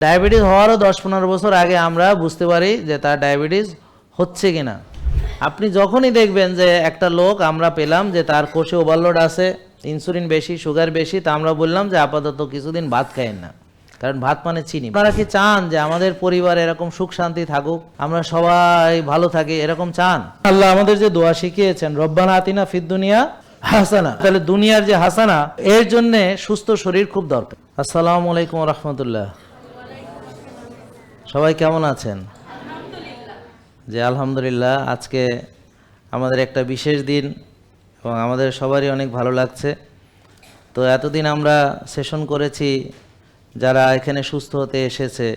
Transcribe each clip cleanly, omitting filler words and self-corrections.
Diabetes হওয়ারও 10-15 বছর আগে আমরা বুঝতে পারি যে তার ডায়াবেটিস হচ্ছে কিনা। আপনি যখনই দেখবেন যে একটা লোক আমরা পেলাম যে তার কোষে ওভারলোড আছে, ইনসুলিন বেশি, সুগার বেশি, তা আমরা বললাম যে আপাতত কিছুদিন ভাত খাইয়েন না, কারণ ভাত মানে চিনি। আপনারা কি চান যে আমাদের পরিবার এরকম সুখ শান্তি থাকুক, আমরা সবাই ভালো থাকি, এরকম চান? আল্লাহ আমাদের যে দোয়া শিখিয়েছেন, রব্বানা আতিনা ফিদ দুনিয়া হাসানা, তাহলে দুনিয়ার যে হাসানা, এর জন্য সুস্থ শরীর খুব দরকার। আসসালামু আলাইকুম রহমতুল্লাহ। সবাই কেমন আছেন? যে আলহামদুলিল্লাহ, আজকে আমাদের একটা বিশেষ দিন এবং আমাদের সবারই অনেক ভালো লাগছে। তো এতদিন আমরা সেশন করেছি যারা এখানে সুস্থ হতে এসেছে,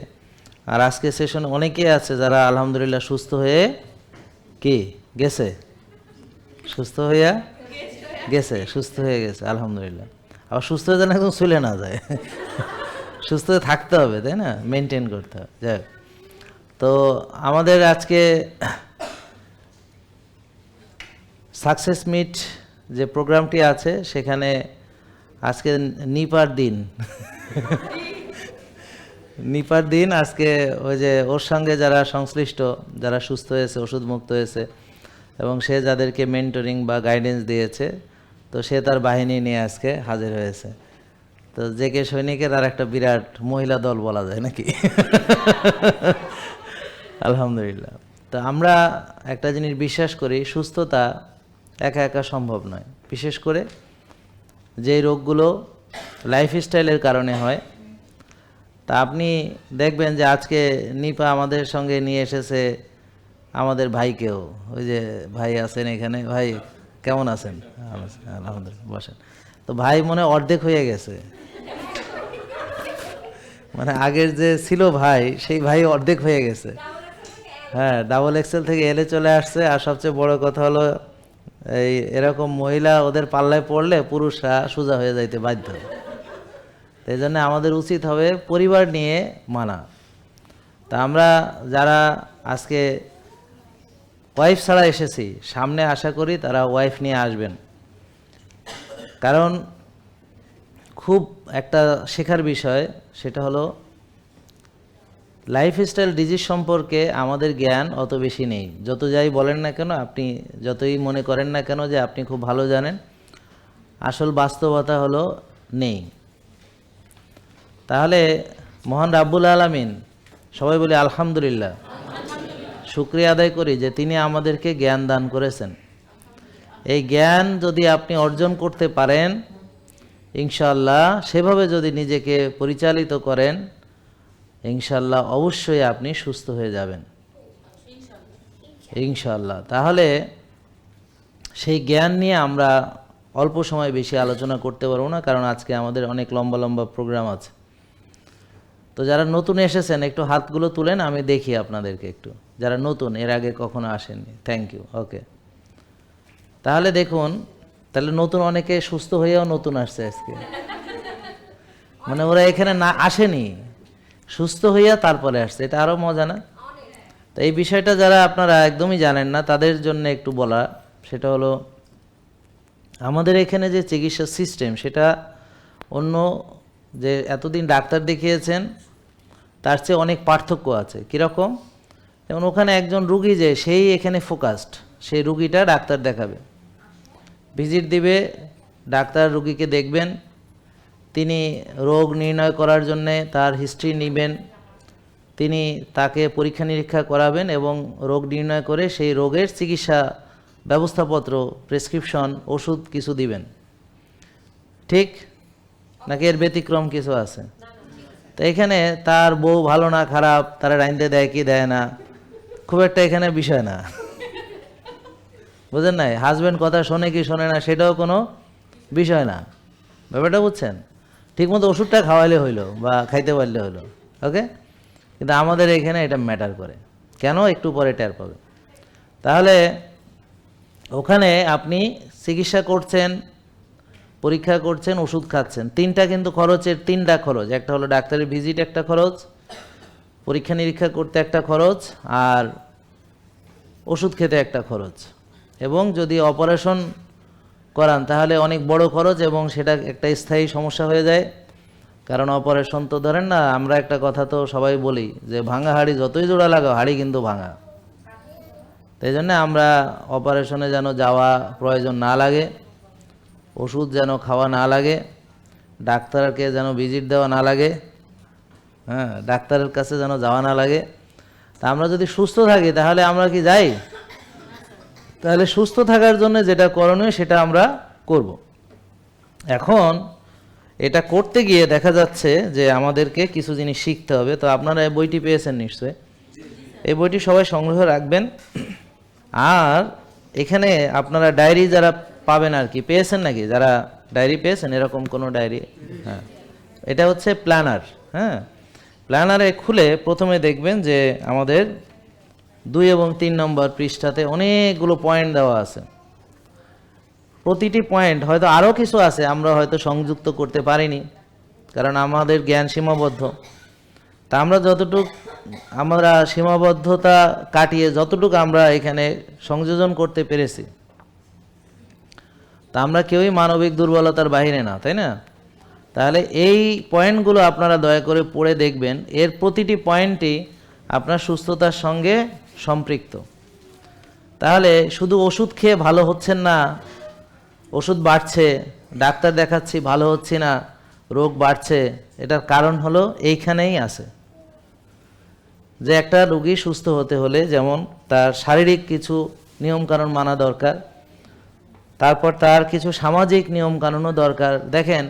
আর আজকে সেশন অনেকেই আছে যারা আলহামদুলিল্লাহ সুস্থ হয়ে কি গেছে, সুস্থ হইয়া গেছে, সুস্থ হয়ে গেছে আলহামদুলিল্লাহ। আবার সুস্থ হয়ে যেন একদম চলে না যায়, সুস্থ হয়ে থাকতে হবে, তাই না, মেনটেন করতে হবে। যাই হোক, তো আমাদের আজকে সাকসেস মিট যে প্রোগ্রামটি আছে সেখানে আজকে নিপার দিন নিপার দিন আজকে ওই যে ওর সঙ্গে যারা সংশ্লিষ্ট, যারা সুস্থ হয়েছে, ওষুধ মুক্ত হয়েছে এবং সে যাদেরকে মেন্টরিং বা গাইডেন্স দিয়েছে, তো সে তার বাহিনী নিয়ে আজকে হাজির হয়েছে। তো জেকে সৈনিকের আর একটা বিরাট মহিলা দল বলা যায় নাকি আলহামদুলিল্লাহ। তো আমরা একটা জিনিস বিশ্বাস করি, সুস্থতা একা একা সম্ভব নয়, বিশেষ করে যে রোগগুলো লাইফস্টাইলের কারণে হয়। তা আপনি দেখবেন যে আজকে নিপা আমাদের সঙ্গে নিয়ে এসেছে আমাদের ভাইকেও। ওই যে ভাই আছেন এখানে, ভাই কেমন আছেন? আলহামদুলিল্লাহ, বসেন। তো ভাই মনে অর্ধেক হয়ে গেছে, মানে আগের যে ছিল ভাই, সেই ভাই অর্ধেক হয়ে গেছে। হ্যাঁ, ডাবল এক্সেল থেকে এলে চলে আসছে। আর সবচেয়ে বড় কথা হলো, এই এরকম মহিলা ওদের পাল্লায় পড়লে পুরুষরা সোজা হয়ে যাইতে বাধ্য। এই জন্য আমাদের উচিত হবে পরিবার নিয়ে মানা। তা আমরা যারা আজকে ওয়াইফ ছাড়া এসেছি, সামনে আশা করি তারা ওয়াইফ নিয়ে আসবেন, কারণ খুব একটা শেখার বিষয়, সেটা হলো লাইফস্টাইল ডিজিজ সম্পর্কে আমাদের জ্ঞান অত বেশি নেই। যত যাই বলেন না কেন, আপনি যতই মনে করেন না কেন যে আপনি খুব ভালো জানেন, আসল বাস্তবতা হলো নেই। তাহলে মহান রাব্বুল আলামিন, সবাই বলি আলহামদুলিল্লাহ, শুকরিয়া আদায় করি যে তিনি আমাদেরকে জ্ঞান দান করেছেন। এই জ্ঞান যদি আপনি অর্জন করতে পারেন, ইনশাআল্লাহ সেভাবে যদি নিজেকে পরিচালিত করেন, ইনশাআল্লাহ অবশ্যই আপনি সুস্থ হয়ে যাবেন ইনশাআল্লাহ। তাহলে সেই জ্ঞান নিয়ে আমরা অল্প সময় বেশি আলোচনা করতে পারবো না, কারণ আজকে আমাদের অনেক লম্বা লম্বা প্রোগ্রাম আছে। তো যারা নতুন এসেছেন একটু হাতগুলো তুলেন, আমি দেখি আপনাদেরকে একটু, যারা নতুন, এর আগে কখনো আসেননি। Thank you. ওকে, তাহলে দেখুন, তাহলে নতুন অনেকে সুস্থ হয়েও নতুন আসছে আজকে, মানে ওরা এখানে না আসেনি, সুস্থ হইয়া তারপরে আসছে। এটা আরও মজা না? তো এই বিষয়টা যারা আপনারা একদমই জানেন না তাদের জন্য একটু বলা, সেটা হলো আমাদের এখানে যে চিকিৎসা সিস্টেম, সেটা অন্য যে এতদিন ডাক্তার দেখিয়েছেন তার চেয়ে অনেক পার্থক্য আছে। কীরকম? যেমন ওখানে একজন রুগী যে সেই এখানে ফোকাসড, সেই রুগীটা ডাক্তার দেখাবে, ভিজিট দিবে, ডাক্তার রুগীকে দেখবেন, তিনি রোগ নির্ণয় করার জন্যে তার হিস্ট্রি নেবেন, তিনি তাকে পরীক্ষা নিরীক্ষা করাবেন এবং রোগ নির্ণয় করে সেই রোগের চিকিৎসা ব্যবস্থাপত্র, প্রেসক্রিপশন, ওষুধ কিছু দিবেন। ঠিক নাকি এর ব্যতিক্রম কিছু আছে? তো এখানে তার বউ ভালো না খারাপ, তারা রাইন্দে দেয় কি দেয় না, খুব একটা এখানে বিষয় না, বুঝেন নাই? হাজব্যান্ড কথা শোনে কি শোনে না, সেটাও কোনো বিষয় না, ব্যাপারটা বুঝছেন? ঠিকমতো ওষুধটা খাওয়াইলে হইলো বা খাইতে পারলে হইলো, ওকে। কিন্তু আমাদের এখানে এটা ম্যাটার করে, কেন একটু পরে টের পাবে। তাহলে ওখানে আপনি চিকিৎসা করছেন, পরীক্ষা করছেন, ওষুধ খাচ্ছেন, তিনটা কিন্তু খরচের তিনটা খরচ। একটা হলো ডাক্তারের ভিজিট একটা খরচ, পরীক্ষা নিরীক্ষা করতে একটা খরচ, আর ওষুধ খেতে একটা খরচ। এবং যদি অপারেশন করান তাহলে অনেক বড় খরচ এবং সেটা একটা স্থায়ী সমস্যা হয়ে যায়। কারণ অপারেশন তো ধরেন না, আমরা একটা কথা তো সবাই বলি যে ভাঙা হাড়ি যতই জোড়া লাগাও হাড়ি কিন্তু ভাঙা। তাই জন্য আমরা অপারেশনে যেন যাওয়া প্রয়োজন না লাগে, ওষুধ যেন খাওয়া না লাগে, ডাক্তারকে যেন ভিজিট দেওয়া না লাগে, হ্যাঁ, ডাক্তারের কাছে যেন যাওয়া না লাগে। তা আমরা যদি সুস্থ থাকি তাহলে আমরা কি যাই? তাহলে সুস্থ থাকার জন্য যেটা করণীয় সেটা আমরা করব। এখন এটা করতে গিয়ে দেখা যাচ্ছে যে আমাদেরকে কিছু জিনিস শিখতে হবে। তো আপনারা এই বইটি পেয়েছেন নিশ্চয়ই, এই বইটি সবাই সংগ্রহ রাখবেন। আর এখানে আপনারা ডায়েরি যারা পাবেন আর কি, পেয়েছেন নাকি? যারা ডায়েরি পেয়েছেন, এরকম কোনো ডায়েরি? হ্যাঁ, এটা হচ্ছে প্ল্যানার। হ্যাঁ, প্ল্যানারে খুলে প্রথমে দেখবেন যে আমাদের 2 এবং 3 নম্বর পৃষ্ঠাতে অনেকগুলো পয়েন্ট দেওয়া আছে। প্রতিটি পয়েন্ট হয়তো আরও কিছু আছে আমরা হয়তো সংযুক্ত করতে পারিনি, কারণ আমাদের জ্ঞান সীমাবদ্ধ। তা আমরা আমরা সীমাবদ্ধতা কাটিয়ে যতটুকু আমরা এখানে সংযোজন করতে পেরেছি, তা আমরা কেউই মানবিক দুর্বলতার বাহিরে না, তাই না? তাহলে এই পয়েন্টগুলো আপনারা দয়া করে পড়ে দেখবেন। এর প্রতিটি পয়েন্টই আপনার সুস্থতার সঙ্গে সম্পৃক্ত। তাহলে শুধু ওষুধ খেয়ে ভালো হচ্ছেন না, ওষুধ বাড়ছে, ডাক্তার দেখাচ্ছি ভালো হচ্ছে না, রোগ বাড়ছে, এটার কারণ হলো এইখানেই আছে। যে একটা রোগী সুস্থ হতে হলে যেমন তার শারীরিক কিছু নিয়মকানুন মানা দরকার, তারপর তার কিছু সামাজিক নিয়মকানুনও দরকার। দেখেন,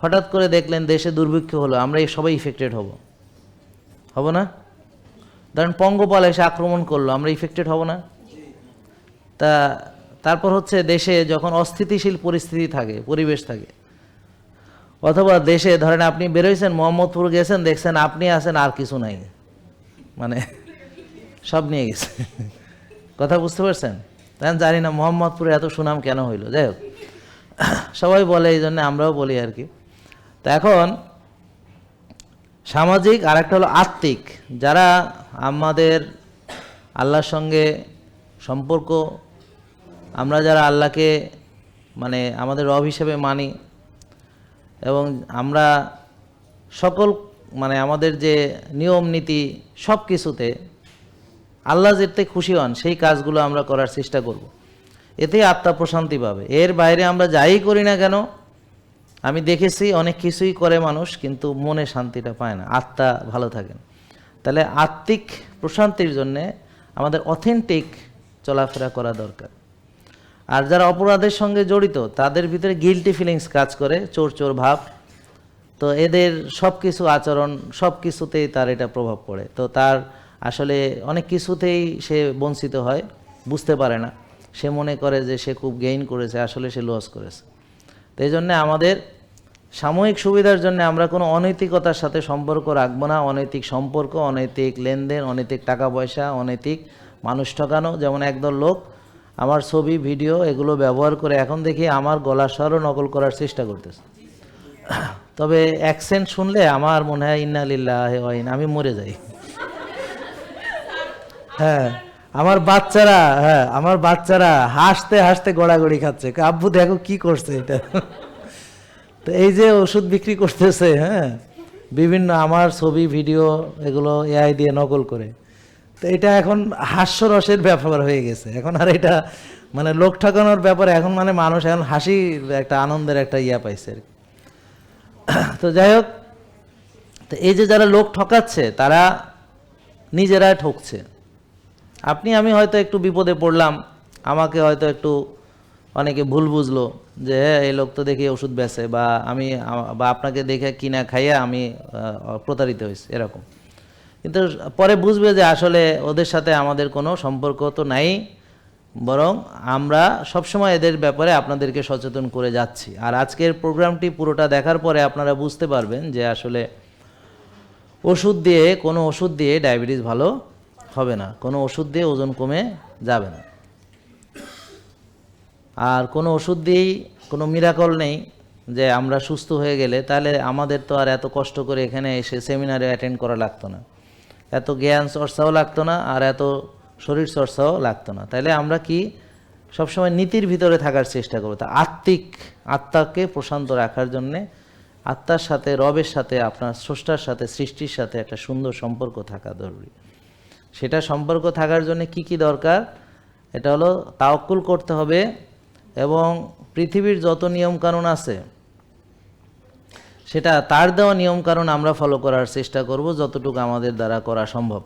হঠাৎ করে দেখলেন দেশে দুর্ভিক্ষ হলো, আমরা সবাই ইফেক্টেড হব না? ধরেন পঙ্গপাল এসে আক্রমণ করলো, আমরা ইফেক্টেড হব না? তারপর হচ্ছে দেশে যখন অস্থিতিশীল পরিস্থিতি থাকে, পরিবেশ থাকে, অথবা দেশে ধরেন আপনি বেরোইছেন, মোহাম্মদপুর গেছেন, দেখছেন আপনি আছেন আর কিছু নাই, মানে সব নিয়ে গেছে। কথা বুঝতে পারছেন? তাই জানি না মোহাম্মদপুরে এত সুনাম কেন হইল। যাই হোক, সবাই বলে, এই জন্য আমরাও বলি আর কি। তা এখন সামাজিক আর একটা হলো আত্মিক। যারা আমাদের আল্লাহর সঙ্গে সম্পর্ক, আমরা যারা আল্লাহকে মানে আমাদের রব হিসেবে মানি, এবং আমরা সকল মানে আমাদের যে নিয়ম নীতি সব কিছুতে আল্লাহ যেতে খুশি হন সেই কাজগুলো আমরা করার চেষ্টা করব। এতে আত্মা প্রশান্তি পাবে। এর বাইরে আমরা যাই করি না কেন, আমি দেখেছি অনেক কিছুই করে মানুষ, কিন্তু মনে শান্তিটা পায় না, আত্মা ভালো থাকে না। তাহলে আত্মিক প্রশান্তির জন্যে আমাদের অথেন্টিক চলাফেরা করা দরকার। আর যারা অপরাধের সঙ্গে জড়িত তাদের ভিতরে গিল্টি ফিলিংস কাজ করে, চোর চোর ভাব। তো এদের সব কিছু আচরণ, সব কিছুতেই তার এটা প্রভাব পড়ে। তো তার আসলে অনেক কিছুতেই সে বঞ্চিত হয়, বুঝতে পারে না। সে মনে করে যে সে খুব গেইন করেছে, আসলে সে লস করেছে। তো এই জন্যে আমাদের সাময়িক সুবিধার জন্য আমরা কোনো অনৈতিকতার সাথে সম্পর্ক রাখবো না। অনৈতিক সম্পর্ক, অনৈতিক লেনদেন, অনৈতিক টাকা পয়সা, অনৈতিক মানুষ ঠকানো। যেমন একদল লোক আমার ছবি ভিডিও এগুলো ব্যবহার করে এখন দেখি আমার গলার স্বরও নকল করার চেষ্টা করতেছে। তবে অ্যাকসেন্ট শুনলে আমার মনে হয় ইন্না লিল্লাহি ওয়া ইন্না, আমি মরে যাই। হ্যাঁ, আমার বাচ্চারা হাসতে হাসতে গড়াগড়ি খাচ্ছে, আব্বু দেখো কি করছে এটা। তো এই যে ওষুধ বিক্রি করতেছে, হ্যাঁ, বিভিন্ন আমার ছবি ভিডিও এগুলো এআই দিয়ে নকল করে, তো এটা এখন হাস্যরসের ব্যাপার হয়ে গেছে। এখন আর এটা মানে লোক ঠকানোর ব্যাপারে এখন মানে মানুষ এখন হাসির একটা আনন্দের একটা পাইছে আর কি। তো যাই হোক, তো এই যে যারা লোক ঠকাচ্ছে তারা নিজেরাই ঠকছে। আপনি আমি হয়তো একটু বিপদে পড়লাম, আমাকে হয়তো একটু অনেকে ভুল বুঝলো যে এই লোক তো দেখি ওষুধ বেচে, বা আপনাকে দেখে কিনা খাইয়া আমি প্রতারিত হয়েছি এরকম। কিন্তু পরে বুঝবে যে আসলে ওদের সাথে আমাদের কোনো সম্পর্ক তো নাই, বরং আমরা সবসময় এদের ব্যাপারে আপনাদেরকে সচেতন করে যাচ্ছি। আর আজকের প্রোগ্রামটি পুরোটা দেখার পরে আপনারা বুঝতে পারবেন যে আসলে কোনো ওষুধ দিয়ে ডায়াবেটিস ভালো হবে না, কোনো ওষুধ দিয়ে ওজন কমে যাবে না, আর কোনো ওষুধ দিয়েই কোনো মিরাকল নেই যে আমরা সুস্থ হয়ে গেলে তাহলে আমাদের তো আর এত কষ্ট করে এখানে এসে সেমিনারে অ্যাটেন্ড করা লাগতো না, এত জ্ঞান চর্চাও লাগতো না, আর এত শরীর চর্চাও লাগতো না। তাহলে আমরা কি সবসময় নীতির ভিতরে থাকার চেষ্টা করবো, তা আত্মাকে প্রশান্ত রাখার জন্যে আত্মার সাথে, রবের সাথে, আপনার স্রষ্টার সাথে, সৃষ্টির সাথে একটা সুন্দর সম্পর্ক থাকা জরুরি। সেটা সম্পর্ক থাকার জন্য কি কি দরকার? এটা হলো তাওয়াক্কুল করতে হবে এবং পৃথিবীর যত নিয়মকানুন আছে সেটা তার দেওয়া নিয়মকানুন আমরা ফলো করার চেষ্টা করব যতটুকু আমাদের দ্বারা করা সম্ভব।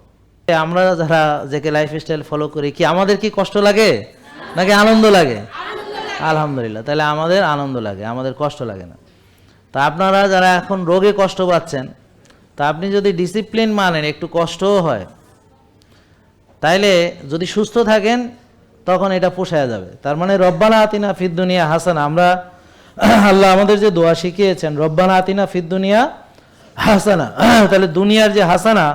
আমরা যারা জেকে লাইফস্টাইল ফলো করি, কি আমাদের কি কষ্ট লাগে নাকি আনন্দ লাগে? আলহামদুলিল্লাহ, তাহলে আমাদের আনন্দ লাগে, আমাদের কষ্ট লাগে না। তা আপনারা যারা এখন রোগে কষ্ট পাচ্ছেন, তা আপনি যদি ডিসিপ্লিন মানেন, একটু কষ্টও হয়, তাইলে যদি সুস্থ থাকেন তখন এটা পোষায় যাবে। তার মানে রব্বানা আতিনা ফিদ দুনিয়া হাসানা, আমরা আল্লাহ আমাদের যে দোয়া শিখিয়েছেন রব্বানা আতিনা ফিদ দুনিয়া হাসানা, তাহলে দুনিয়ার যে হাসানা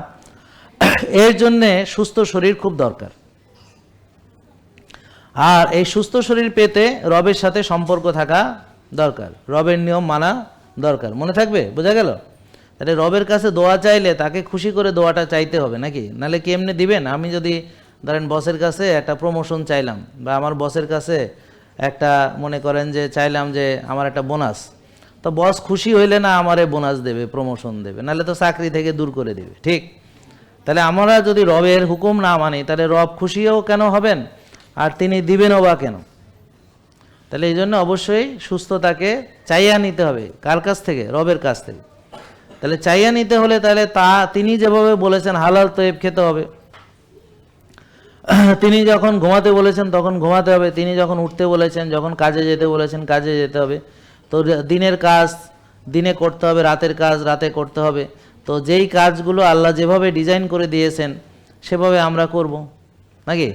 এর জন্যে সুস্থ শরীর খুব দরকার। আর এই সুস্থ শরীর পেতে রবের সাথে সম্পর্ক থাকা দরকার, রবের নিয়ম মানা দরকার। মনে থাকবে? বোঝা গেল? তাহলে রবের কাছে দোয়া চাইলে তাকে খুশি করে দোয়াটা চাইতে হবে, নাকি? নাহলে কি এমনি দিবেন? আমি যদি ধরেন বসের কাছে একটা প্রমোশন চাইলাম, বা আমার বসের কাছে একটা মনে করেন যে চাইলাম যে আমার একটা বোনাস, তো বস খুশি হইলে না আমারে বোনাস দেবে, প্রমোশন দেবে, নাহলে তো চাকরি থেকে দূর করে দিবে, ঠিক? তাহলে আমরা যদি রবের হুকুম না মানি তাহলে রব খুশিও কেন হবেন আর তিনি দিবেনও বা কেন? তাহলে এই জন্য অবশ্যই সুস্থতাকে চাইয়া নিতে হবে। কার কাছ থেকে? রবের কাছ থেকে। তাহলে চাইয়া নিতে হলে তাহলে তিনি যেভাবে বলেছেন হালাল তৈব খেতে হবে, তিনি যখন ঘুমাতে বলেছেন তখন ঘুমাতে হবে, তিনি যখন উঠতে বলেছেন, যখন কাজে যেতে বলেছেন কাজে যেতে হবে। তো দিনের কাজ দিনে করতে হবে, রাতের কাজ রাতে করতে হবে। তো যেই কাজগুলো আল্লাহ যেভাবে ডিজাইন করে দিয়েছেন সেভাবে আমরা করব, নাকি?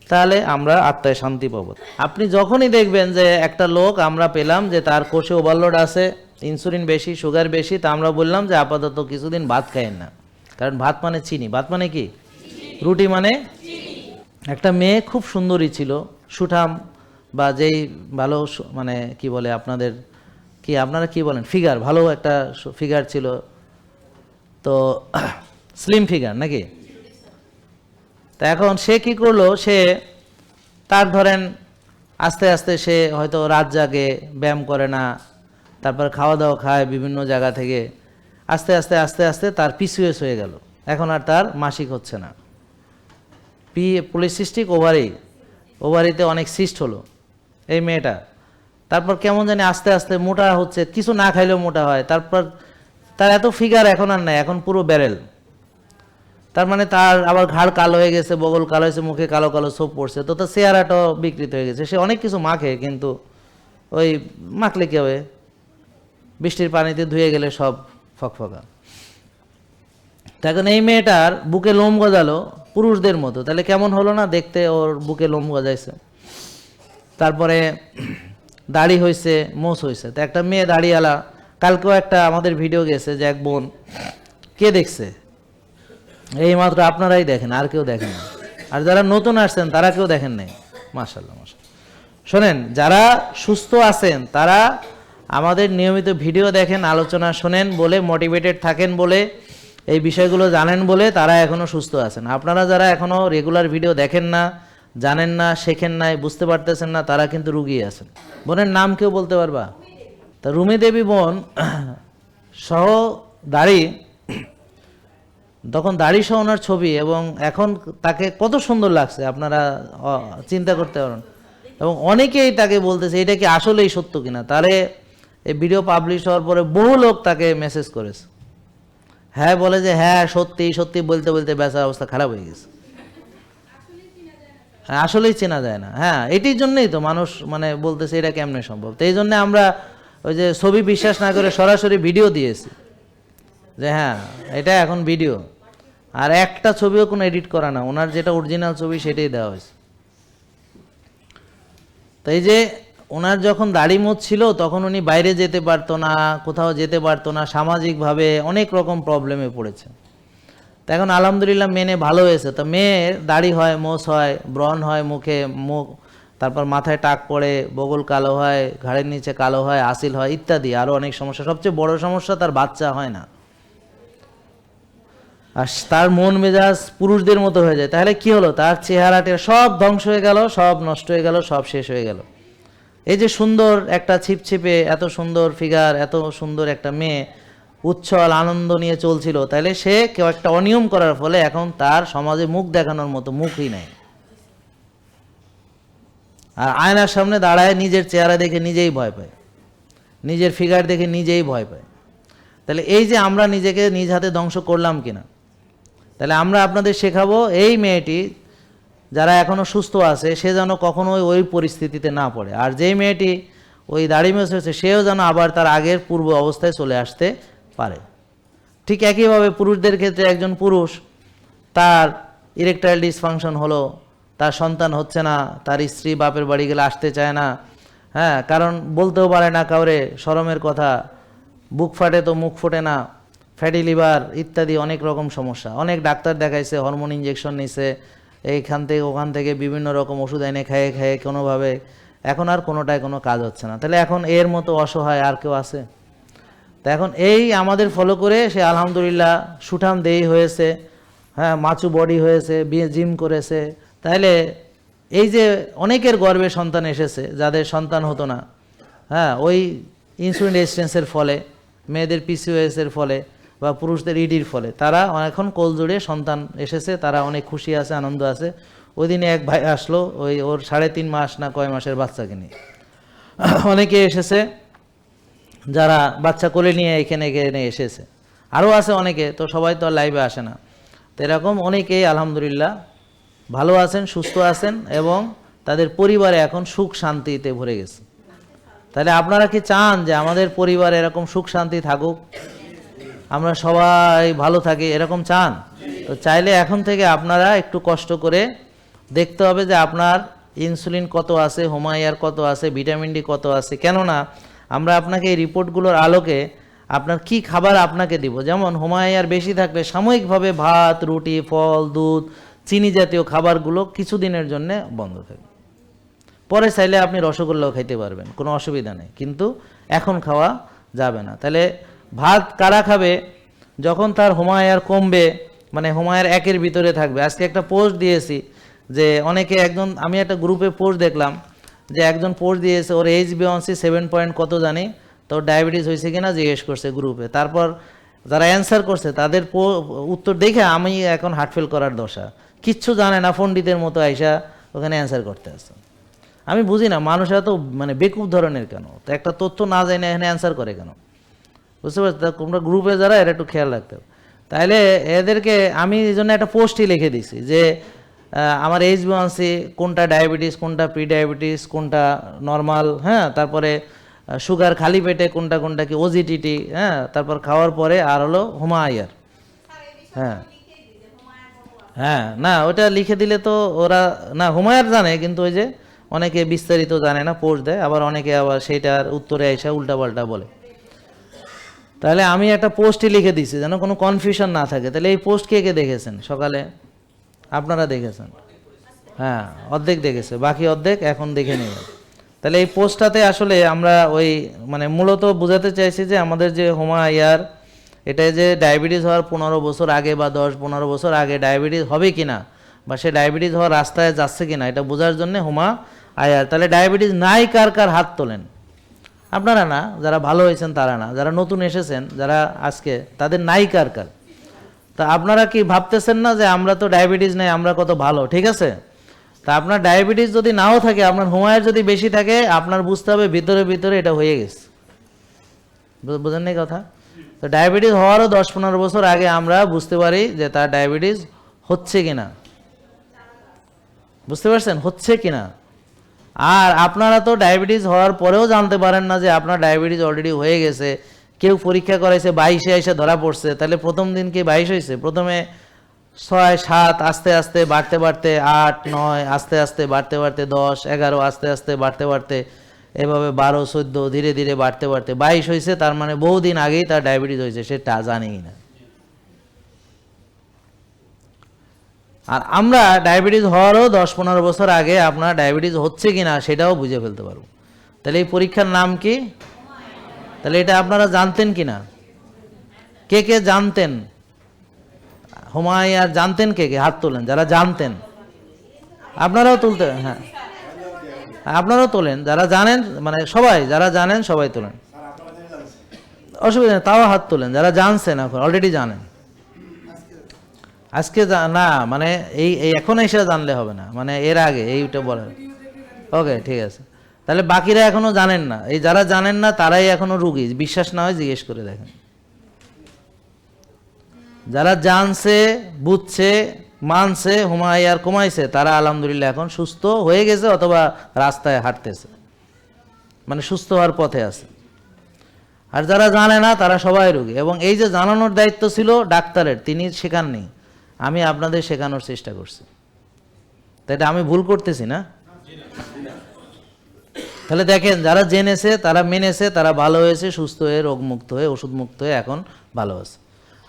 তাহলে আমরা আত্মায় শান্তি পাবো। আপনি যখনই দেখবেন যে একটা লোক আমরা পেলাম যে তার কোষে ওভারলোড আছে, ইনসুলিন বেশি, সুগার বেশি, তা আমরা বললাম যে আপাতত কিছুদিন ভাত খাইয়েন না, কারণ ভাত মানে চিনি। ভাত মানে কি? রুটি মানে। একটা মেয়ে খুব সুন্দরী ছিল, সুঠাম, বা যেই ভালো মানে কি বলে আপনাদের, কি আপনারা কি বলেন, ফিগার, ভালো একটা ফিগার ছিল, তো স্লিম ফিগার, নাকি? তা এখন সে কি করলো, সে তার ধরেন আস্তে আস্তে সে হয়তো রাত জাগে, ব্যায়াম করে না, তারপর খাওয়া দাওয়া খায় বিভিন্ন জায়গা থেকে, আস্তে আস্তে আস্তে আস্তে তার পিসিওএস হয়ে গেল। এখন আর তার মাসিক হচ্ছে না। পলিসিস্টিক ওভারিতে অনেক সিস্ট হলো এই মেয়েটা। তারপর কেমন জানি আস্তে আস্তে মোটা হচ্ছে, কিছু না খাইলেও মোটা হয়। তারপর তার এত ফিগার এখন আর নাই, এখন পুরো ব্যারেল। তার মানে তার আবার ঘাড় কালো হয়ে গেছে, বগল কালো হয়েছে, মুখে কালো কালো ছোপ পড়ছে, তো তার চেহারাটাও বিকৃত হয়ে গেছে। সে অনেক কিছু মাখে, কিন্তু ওই মাখলে কি হবে, বৃষ্টির পানিতে ধুয়ে গেলে সব ফকফকা। এখন এই মেয়েটার বুকে লোম গজালো পুরুষদের মতো, তাহলে কেমন হলো না দেখতে? ওর বুকে লোম গজাইছে, তারপরে দাড়ি হয়েছে, মোচ হয়েছে। তো একটা মেয়ে দাড়িওয়ালা, কালকেও একটা আমাদের ভিডিও গেছে যে এক বোন, কে দেখছে? এই মাত্র আপনারাই দেখেন, আর কেউ দেখেন না। আর যারা নতুন আসছেন তারা কেউ দেখেন নাই। মাশাআল্লাহ মাশাআল্লাহ। শোনেন, যারা সুস্থ আছেন তারা আমাদের নিয়মিত ভিডিও দেখেন, আলোচনা শোনেন বলে, মোটিভেটেড থাকেন বলে, এই বিষয়গুলো জানেন বলে তারা এখনো সুস্থ আছেন। আপনারা যারা এখনো রেগুলার ভিডিও দেখেন না, জানেন না, শেখেন নাই, বুঝতে পারতেছেন না, তারা কিন্তু রুগী আছেন। বোনের নাম কেউ বলতে পারবা? তা রুমি দেবী বোন সহ দাড়ি, তখন দাড়ি সহ ওনার ছবি, এবং এখন তাকে কত সুন্দর লাগছে আপনারা চিন্তা করতে পারেন। এবং অনেকেই তাকে বলতেছে এটা কি আসলেই সত্য কিনা। তাহলে এই ভিডিও পাবলিশ হওয়ার পরে বহু লোক তাকে মেসেজ করেছে, হ্যাঁ বলে যে হ্যাঁ সত্যি সত্যি, বলতে বলতে বেচার অবস্থা খারাপ হয়ে গেছে। হ্যাঁ আসলেই চেনা যায় না। হ্যাঁ এটির জন্যই তো মানুষ মানে বলতেছে এটা কেমনে সম্ভব। তো এই জন্য আমরা ওই যে ছবি বিশ্বাস না করে সরাসরি ভিডিও দিয়েছি যে হ্যাঁ এটা এখন ভিডিও, আর একটা ছবিও কোনো এডিট করা না, ওনার যেটা অরিজিনাল ছবি সেটাই দেওয়া হয়েছে। তো এই যে ওনার যখন দাড়ি মোচ ছিল তখন উনি বাইরে যেতে পারতো না, কোথাও যেতে পারতো না, সামাজিকভাবে অনেক রকম প্রবলেমে পড়েছে। তো এখন আলহামদুলিল্লাহ মেনে ভালো হয়েছে। তো মেয়ের দাড়ি হয়, মোচ হয়, ব্রণ হয় মুখে, মুখ, তারপর মাথায় টাক পড়ে, বগল কালো হয়, ঘাড়ের নিচে কালো হয়, আসিল হয়, ইত্যাদি আরও অনেক সমস্যা। সবচেয়ে বড় সমস্যা তার বাচ্চা হয় না, আর তার মন মেজাজ পুরুষদের মতো হয়ে যায়। তাহলে কি হলো? তার চেহারাটা সব ধ্বংস হয়ে গেল, সব নষ্ট হয়ে গেল, সব শেষ হয়ে গেল। এই যে সুন্দর একটা ছিপছিপে এত সুন্দর ফিগার, এত সুন্দর একটা মেয়ে উচ্ছল আনন্দ নিয়ে চলছিল, তাহলে সে কেউ একটা অনিয়ম করার ফলে এখন তার সমাজে মুখ দেখানোর মতো মুখই নাই। আর আয়নার সামনে দাঁড়ায় নিজের চেহারা দেখে নিজেই ভয় পায়, নিজের ফিগার দেখে নিজেই ভয় পায়। তাহলে এই যে আমরা নিজেকে নিজ হাতে ধ্বংস করলাম কিনা, তাহলে আমরা আপনাদের শেখাবো এই মেয়েটি যারা এখনও সুস্থ আছে সে যেন কখনোই ওই পরিস্থিতিতে না পড়ে, আর যেই মেয়েটি ওই দাড়ি মেছেছে সেও যেন আবার তার আগের পূর্ব অবস্থায় চলে আসতে পারে। ঠিক একইভাবে পুরুষদের ক্ষেত্রে একজন পুরুষ তার ইরেকটাইল ডিসফাংশন হলো, তার সন্তান হচ্ছে না, তার স্ত্রী বাপের বাড়ি গেলে আসতে চায় না, হ্যাঁ, কারণ বলতেও পারে না কাউরে শরমের কথা, বুক ফাটে তো মুখ ফোটে না, ফ্যাটি লিভার ইত্যাদি অনেক রকম সমস্যা। অনেক ডাক্তার দেখাইছে, হরমোন ইঞ্জেকশন নিছে, এইখান থেকে ওখান থেকে বিভিন্ন রকম ওষুধ এনে খেয়ে খেয়ে কোনোভাবে এখন আর কোনোটায় কোনো কাজ হচ্ছে না। তাহলে এখন এর মতো অসহায় আর কেউ আছে? তা এখন এই আমাদের ফলো করে সে আলহামদুলিল্লাহ সুঠাম দেহি হয়েছে, হ্যাঁ, মাচু বডি হয়েছে, জিম করেছে। তাহলে এই যে অনেকের গর্ভে সন্তান এসেছে যাদের সন্তান হতো না, হ্যাঁ, ওই ইনসুলিন রেজিস্ট্যান্সের ফলে, মেয়েদের পিসিওএসের ফলে বা পুরুষদের ইডির ফলে তারা এখন কোলজুড়ে সন্তান এসেছে, তারা অনেক খুশি আছে, আনন্দ আছে। ওই দিনে এক ভাই আসলো ওই ওর 3.5 মাস না কয় মাসের বাচ্চাকে নিয়ে। অনেকে এসেছে যারা বাচ্চা কোলে নিয়ে এখানে এসেছে, আরও আছে অনেকে, তো সবাই তো আর লাইভে আসে না। তো এরকম অনেকেই আলহামদুলিল্লাহ ভালো আছেন, সুস্থ আছেন এবং তাদের পরিবারে এখন সুখ শান্তিতে ভরে গেছে। তাহলে আপনারা কি চান যে আমাদের পরিবারে এরকম সুখ শান্তি থাকুক, আমরা সবাই ভালো থাকি, এরকম চান? তো চাইলে এখন থেকে আপনারা একটু কষ্ট করে দেখতে হবে যে আপনার ইনসুলিন কত আছে, হোমায়ার কত আছে, ভিটামিন ডি কত আছে। কেননা আমরা আপনাকে এই রিপোর্টগুলোর আলোকে আপনার কি খাবার আপনাকে দিব, যেমন হোমায়ার বেশি থাকলে সাময়িকভাবে ভাত, রুটি, ফল, দুধ, চিনি জাতীয় খাবারগুলো কিছুদিনের জন্য বন্ধ থাকবে। পরে চাইলে আপনি রসগোল্লাও খাইতে পারবেন, কোনো অসুবিধা নেই, কিন্তু এখন খাওয়া যাবে না। তাহলে ভাত কারা খাবে? যখন তার হোমায়ার কমবে, মানে হোমায়ার 1-এর ভিতরে থাকবে। আজকে একটা পোস্ট দিয়েছি যে অনেকে, আমি একটা গ্রুপে পোস্ট দেখলাম যে একজন পোস্ট দিয়েছে ওর HbA1c 7 পয়েন্ট কত জানি, তো ডায়াবেটিস হয়েছে কিনা জিজ্ঞেস করছে গ্রুপে। তারপর যারা অ্যান্সার করছে তাদের উত্তর দেখে আমি এখন হার্ট ফেল করার দশা, কিচ্ছু জানে না, পণ্ডিতের মতো আইসা ওখানে অ্যান্সার করতে আসে। আমি বুঝি না মানুষরা তো মানে বেকুব ধরনের কেন, তো একটা তথ্য না যায় না এখানে অ্যান্সার করে কেন, বুঝতে পারছি? তোমরা গ্রুপে যারা এরা একটু খেয়াল রাখতে হবে। তাহলে এদেরকে আমি এই জন্য একটা পোস্টই লিখে দিছি যে আমার HbA1c কোনটা ডায়াবেটিস, কোনটা প্রি ডায়াবেটিস, কোনটা নর্মাল, হ্যাঁ, তারপরে সুগার খালি পেটে কোনটা কোনটা কি, ওজিটিটি, হ্যাঁ, তারপর খাওয়ার পরে আর হলো হোমায়ার। হ্যাঁ হ্যাঁ, না ওটা লিখে দিলে তো ওরা না হোমায়ার জানে, কিন্তু ওই যে অনেকে বিস্তারিত জানে না, পোস্ট দেয়, আবার অনেকে আবার সেইটার উত্তরে এসে উল্টাপাল্টা বলে। তাহলে আমি একটা পোস্টই লিখে দিছি যেন কোনো কনফিউশন না থাকে। তাহলে এই পোস্ট কে কে দেখেছেন সকালে? আপনারা দেখেছেন? হ্যাঁ, অর্ধেক দেখেছে, বাকি অর্ধেক এখন দেখে নেবেন। তাহলে এই পোস্টটাতে আসলে আমরা ওই মানে মূলত বোঝাতে চাইছি যে আমাদের যে হোমায়ার, এটা যে ডায়াবেটিস হওয়ার 15 বছর আগে বা 10-15 বছর আগে ডায়াবেটিস হবে কিনা বা সে ডায়াবেটিস হওয়ার রাস্তায় যাচ্ছে কিনা এটা বোঝার জন্য হোমায়ার। তাহলে ডায়াবেটিস নাই কার কার হাত তোলেন? আপনারা না, যারা ভালো হয়েছেন তারা না, যারা নতুন এসেছেন যারা আজকে, তাদের নাই কার কার। তা আপনারা কি ভাবতেছেন না যে আমরা তো ডায়াবেটিস নেই, আমরা কত ভালো, ঠিক আছে? তা আপনার ডায়াবেটিস যদি নাও থাকে, আপনার হোমায়ার যদি বেশি থাকে, আপনার বুঝতে হবে ভিতরে ভিতরে এটা হয়ে গেছে। বুঝেন নাই কথা? তো ডায়াবেটিস হওয়ারও 10-15 বছর আগে আমরা বুঝতে পারি যে তার ডায়াবেটিস হচ্ছে কিনা, বুঝতে পারছেন হচ্ছে কিনা। আর আপনারা তো ডায়াবেটিস হওয়ার পরেও জানতে পারেন না যে আপনার ডায়াবেটিস অলরেডি হয়ে গেছে। কেউ পরীক্ষা করাইছে 22-এ এসে ধরা পড়ছে, তাহলে প্রথম দিন কি 22 হয়েছে? প্রথমে 6, 7, আস্তে আস্তে বাড়তে বাড়তে 8, 9, আস্তে আস্তে বাড়তে বাড়তে 10, 11, আস্তে আস্তে বাড়তে বাড়তে এভাবে 12, 14 ধীরে ধীরে বাড়তে বাড়তে 22 হয়েছে। তার মানে বহুদিন আগেই তার ডায়াবেটিস হয়েছে, সেটা জানেই না। আর আমরা ডায়াবেটিস হওয়ারও 10-15 বছর আগে আপনার ডায়াবেটিস হচ্ছে কিনা সেটাও বুঝে ফেলতে পারবো। তাহলে এই পরীক্ষার নাম কি? তাহলে এটা আপনারা জানতেন কিনা? কে কে জানতেন? হোমায়ার জানতেন কে কে? হাত তোলেন যারা জানতেন। আপনারাও তুলতে, হ্যাঁ আপনারাও তোলেন, যারা জানেন, মানে সবাই যারা জানেন সবাই তোলেন, অসুবিধা নেই, তাও হাত তোলেন যারা জানছেন, এখন অলরেডি জানেন। আজকে না মানে এই এখন এসে জানলে হবে না, মানে এর আগে এইটা বলেন। ওকে, ঠিক আছে। তাহলে বাকিরা এখনো জানেন না, এই যারা জানেন না তারাই এখনো রুগী, বিশ্বাস না হয় জিজ্ঞেস করে দেখেন। যারা জানছে, বুঝছে, মানছে, হুমায়ার কমাইছে, তারা আলহামদুলিল্লাহ এখন সুস্থ হয়ে গেছে অথবা রাস্তায় হাঁটতেছে, মানে সুস্থ হওয়ার পথে আছে। আর যারা জানে না তারা সবাই রোগী। এবং এই যে জানানোর দায়িত্ব ছিল ডাক্তারের, তিনি শেখাননি, আমি আপনাদের শেখানোর চেষ্টা করছি। তাই এটা আমি ভুল করতেছি না? তাহলে দেখেন, যারা জেনেছে, তারা মেনেছে, তারা ভালো হয়েছে, সুস্থ হয়ে, রোগমুক্ত হয়ে, ওষুধমুক্ত হয়ে এখন ভালো আছে।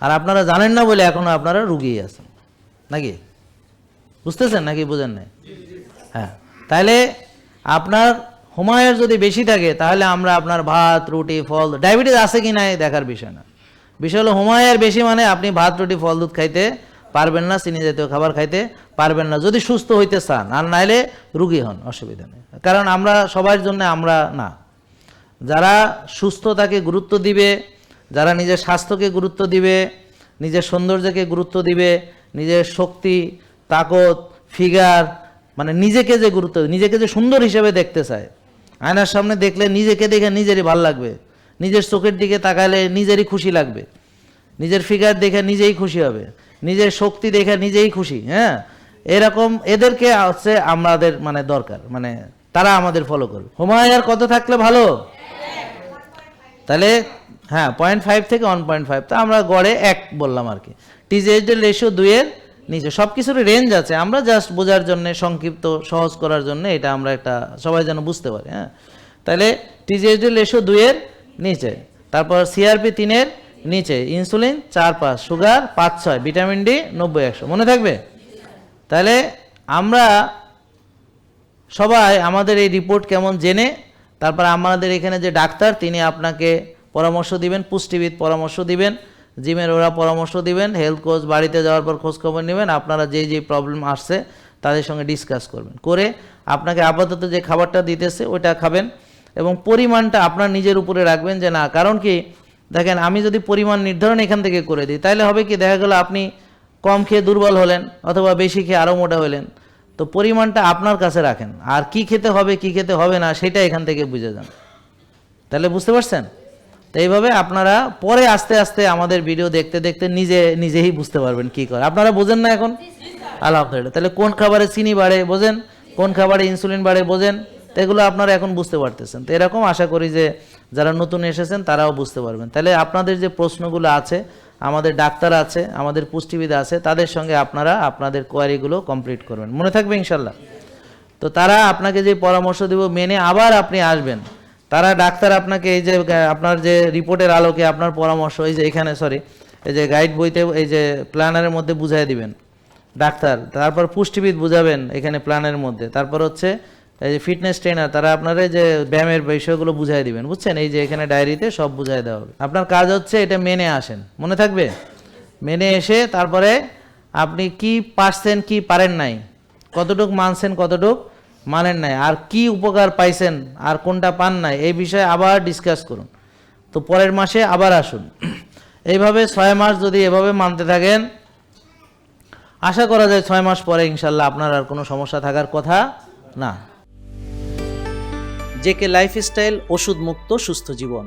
আর আপনারা জানেন না বলে এখনো আপনারা রুগী আছেন, নাকি? বুঝতেছেন নাকি বুঝেন নাই? হ্যাঁ, তাহলে আপনার হুমায়ের যদি বেশি থাকে তাহলে আমরা আপনার ভাত, রুটি, ফল, ডায়াবেটিস আছে কি নাই দেখার বিষয় না। বিষয় হলো হুমায়ের বেশি মানে আপনি ভাত, রুটি, ফল, দুধ খাইতে পারবেন না, চিনি জাতীয় খাবার খাইতে পারবেন না, যদি সুস্থ হইতে চান। আর নাইলে রুগী হন, অসুবিধা নেই। কারণ আমরা সবার জন্য আমরা না, যারা সুস্থতাকে গুরুত্ব দিবে, যারা নিজের স্বাস্থ্যকে গুরুত্ব দিবে, নিজের সৌন্দর্যকে গুরুত্ব দিবে, নিজের শক্তি, তাকত, ফিগার, মানে নিজেকে যে গুরুত্ব, নিজেকে যে সুন্দর হিসেবে দেখতে চায়, আয়নার সামনে দেখলে নিজেকে দেখে নিজেরই ভালো লাগবে, নিজের চোখের দিকে তাকালে নিজেরই খুশি লাগবে, নিজের ফিগার দেখে নিজেই খুশি হবে, নিজের শক্তি দেখে নিজেই খুশি। হ্যাঁ, এরকম এদেরকে হচ্ছে আমাদের মানে দরকার, মানে তারা আমাদের ফলো করবে। হুমায়ার কত থাকলে ভালো? তাহলে হ্যাঁ, 0.5 থেকে 1.5, তা আমরা গড়ে 1 বললাম আর কি। টিজিএইচডি রেশিও 2-এর নিচে, সব কিছুর রেঞ্জ আছে, আমরা জাস্ট বোঝার জন্য, সংক্ষিপ্ত সহজ করার জন্য এটা আমরা একটা সবাই যেন বুঝতে পারি। হ্যাঁ, তাহলে টিজিএইচডি রেশিও 2-এর নিচে, তারপর সিআরপি 3-এর নিচে, ইনসুলিন 4-5, সুগার 5-6, ভিটামিন ডি 90-100, মনে থাকবে? তাহলে আমরা সবাই আমাদের এই রিপোর্ট কেমন জেনে, তারপর আমাদের এখানে যে ডাক্তার তিনি আপনাকে পরামর্শ দিবেন, পুষ্টিবিদ পরামর্শ দিবেন, জিমের ওরা পরামর্শ দিবেন, হেলথ কোচ বাড়িতে যাওয়ার পর খোঁজখবর নেবেন, আপনারা যে প্রবলেম আসছে তাদের সঙ্গে ডিসকাস করবেন, করে আপনাকে আপাতত যে খাবারটা দিতেছে ওইটা খাবেন, এবং পরিমাণটা আপনার নিজের উপরে রাখবেন। যে না, কারণ কি দেখেন, আমি যদি পরিমাণ নির্ধারণ এখান থেকে করে দিই তাহলে হবে কি, দেখা গেল আপনি কম খেয়ে দুর্বল হলেন অথবা বেশি খেয়ে আরও মোটা হলেন। তো পরিমাণটা আপনার কাছে রাখেন, আর কি খেতে হবে কি খেতে হবে না সেটা এখান থেকে বুঝে যান। তাহলে বুঝতে পারছেন? তো এইভাবে আপনারা পরে আস্তে আস্তে আমাদের ভিডিও দেখতে দেখতে নিজেই বুঝতে পারবেন কি করে। আপনারা বোঝেন না এখন? আলহামদুলিল্লাহ। তাহলে কোন খাবারে চিনি বাড়ে বোঝেন, কোন খাবারে ইনসুলিন বাড়ে বোঝেন, তো এগুলো আপনারা এখন বুঝতে পারতেছেন। তো এরকম আশা করি যে যারা নতুন এসেছেন তারাও বুঝতে পারবেন। তাহলে আপনাদের যে প্রশ্নগুলো আছে, আমাদের ডাক্তার আছে, আমাদের পুষ্টিবিদ আছে, তাদের সঙ্গে আপনারা আপনাদের কোয়ারিগুলো কমপ্লিট করবেন, মনে থাকবে ইনশাল্লাহ। তো তারা আপনাকে যে পরামর্শ দেব মেনে আবার আপনি আসবেন, তারা ডাক্তার আপনাকে এই যে আপনার যে রিপোর্টের আলোকে আপনার পরামর্শ এই যে এখানে এই যে গাইড বইতে এই যে প্ল্যানারের মধ্যে বুঝাই দিবেন ডাক্তার, তারপর পুষ্টিবিদ বুঝাবেন এখানে প্ল্যানের মধ্যে, তারপর হচ্ছে এই যে ফিটনেস ট্রেনার তারা আপনারা যে ব্যায়ামের বিষয়গুলো বুঝাই দিবেন, বুঝছেন? এই যে এখানে ডায়েরিতে সব বুঝাই দেওয়া হবে। আপনার কাজ হচ্ছে এটা মেনে আসেন, মনে থাকবে? মেনে এসে তারপরে আপনি কি পারছেন কি পারেন নাই, কতটুক মানছেন কতটুক মানেন নাই, আর কি উপকার পাইছেন আর কোনটা পান নাই, এই বিষয়ে আবার ডিসকাস করুন। তো পরের মাসে আবার আসুন। এইভাবে 6 মাস যদি এভাবে মানতে থাকেন, আশা করা যায় 6 মাস পরে ইনশাল্লাহ আপনার আর কোনো সমস্যা থাকার কথা না। জেকে লাইফস্টাইল, ওষুধ মুক্ত সুস্থ জীবন।